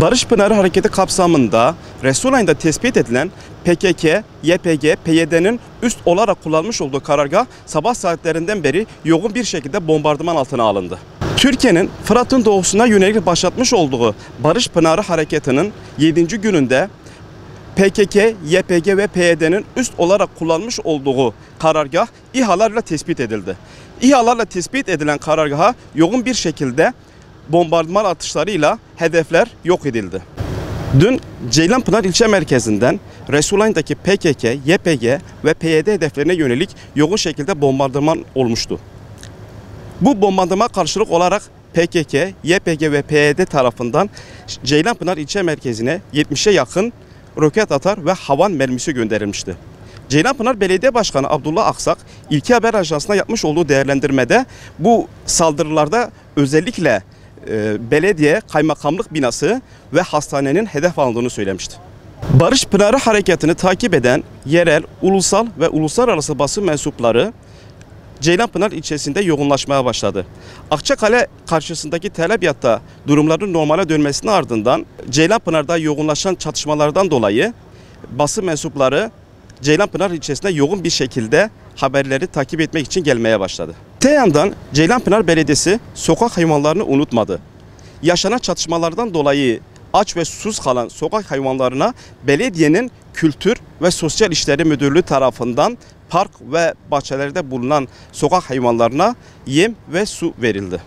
Barış Pınarı Hareketi kapsamında Resulayn'da tespit edilen PKK, YPG, PYD'nin üst olarak kullanmış olduğu karargah sabah saatlerinden beri yoğun bir şekilde bombardıman altına alındı. Türkiye'nin Fırat'ın doğusuna yönelik başlatmış olduğu Barış Pınarı Hareketi'nin 7. gününde PKK, YPG ve PYD'nin üst olarak kullanmış olduğu karargah İHA'larla tespit edildi. İHA'larla tespit edilen karargaha yoğun bir şekilde bombardıman atışlarıyla hedefler yok edildi. Dün Ceylanpınar ilçe merkezinden Resulayn'daki PKK, YPG ve PYD hedeflerine yönelik yoğun şekilde bombardıman olmuştu. Bu bombardıma karşılık olarak PKK, YPG ve PYD tarafından Ceylanpınar ilçe merkezine 70'e yakın roket atar ve havan mermisi gönderilmişti. Ceylanpınar Belediye Başkanı Abdullah Aksak, İlki Haber Ajansı'na yapmış olduğu değerlendirmede bu saldırılarda özellikle belediye, kaymakamlık binası ve hastanenin hedef alındığını söylemişti. Barış Pınarı Hareketi'ni takip eden yerel, ulusal ve uluslararası basın mensupları Ceylanpınar ilçesinde yoğunlaşmaya başladı. Akçakale karşısındaki Tel Abyad'da durumların normale dönmesinin ardından Ceylanpınar'da yoğunlaşan çatışmalardan dolayı basın mensupları Ceylanpınar ilçesine yoğun bir şekilde haberleri takip etmek için gelmeye başladı. Öte yandan Ceylanpınar Belediyesi sokak hayvanlarını unutmadı. Yaşanan çatışmalardan dolayı aç ve susuz kalan sokak hayvanlarına belediyenin Kültür ve Sosyal İşleri Müdürlüğü tarafından park ve bahçelerde bulunan sokak hayvanlarına yem ve su verildi.